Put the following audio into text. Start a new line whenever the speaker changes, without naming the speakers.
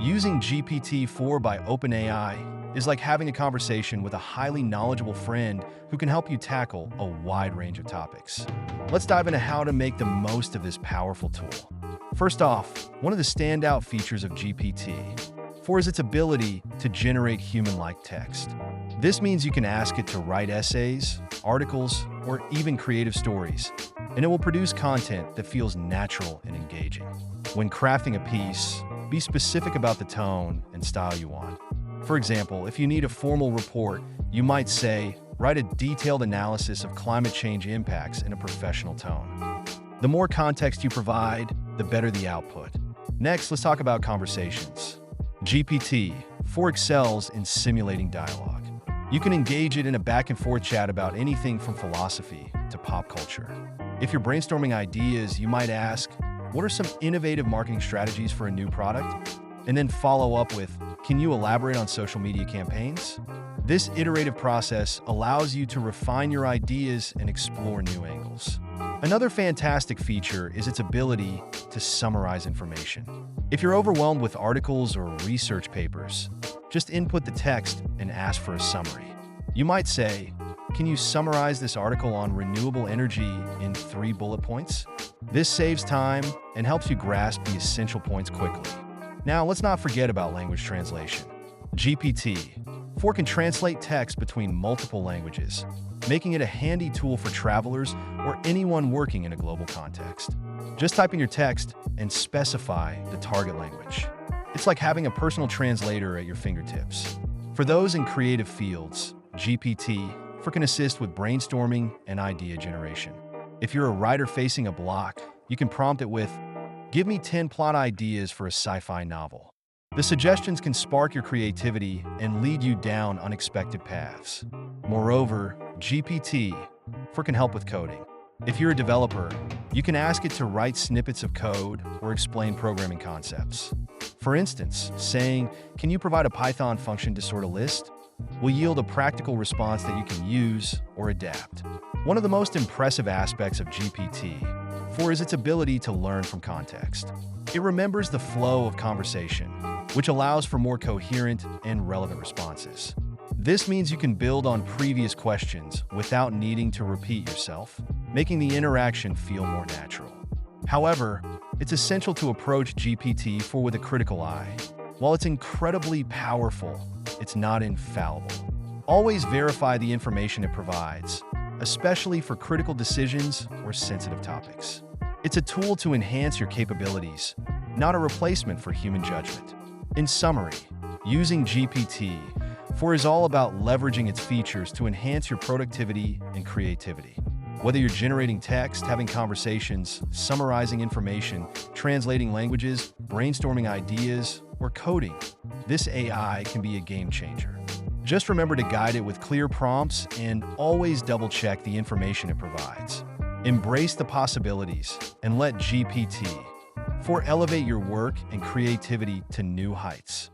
Using GPT-4 by OpenAI is like having a conversation with a highly knowledgeable friend who can help you tackle a wide range of topics. Let's dive into how to make the most of this powerful tool. First off, one of the standout features of GPT-4 is its ability to generate human-like text. This means you can ask it to write essays, articles, or even creative stories, and it will produce content that feels natural and engaging. When crafting a piece, be specific about the tone and style you want. For example, if you need a formal report, you might say, write a detailed analysis of climate change impacts in a professional tone. The more context you provide, the better the output. Next, let's talk about conversations. GPT-4 excels in simulating dialogue. You can engage it in a back-and-forth chat about anything from philosophy to pop culture. If you're brainstorming ideas, you might ask, what are some innovative marketing strategies for a new product? And then follow up with, can you elaborate on social media campaigns? This iterative process allows you to refine your ideas and explore new angles. Another fantastic feature is its ability to summarize information. If you're overwhelmed with articles or research papers, just input the text and ask for a summary. You might say, can you summarize this article on renewable energy in 3 bullet points? This saves time and helps you grasp the essential points quickly. Now, let's not forget about language translation. GPT-4 can translate text between multiple languages, making it a handy tool for travelers or anyone working in a global context. Just type in your text and specify the target language. It's like having a personal translator at your fingertips. For those in creative fields, GPT-4 can assist with brainstorming and idea generation. If you're a writer facing a block, you can prompt it with, give me 10 plot ideas for a sci-fi novel. The suggestions can spark your creativity and lead you down unexpected paths. Moreover, GPT-4 can help with coding. If you're a developer, you can ask it to write snippets of code or explain programming concepts. For instance, saying, can you provide a Python function to sort a list? Will yield a practical response that you can use or adapt. One of the most impressive aspects of GPT-4 is its ability to learn from context. It remembers the flow of conversation, which allows for more coherent and relevant responses. This means you can build on previous questions without needing to repeat yourself, making the interaction feel more natural. However, it's essential to approach GPT-4 with a critical eye. While it's incredibly powerful, it's not infallible. Always verify the information it provides, especially for critical decisions or sensitive topics. It's a tool to enhance your capabilities, not a replacement for human judgment. In summary, using GPT-4 is all about leveraging its features to enhance your productivity and creativity. Whether you're generating text, having conversations, summarizing information, translating languages, brainstorming ideas, or coding, this AI can be a game changer. Just remember to guide it with clear prompts and always double-check the information it provides. Embrace the possibilities and let GPT-4 elevate your work and creativity to new heights.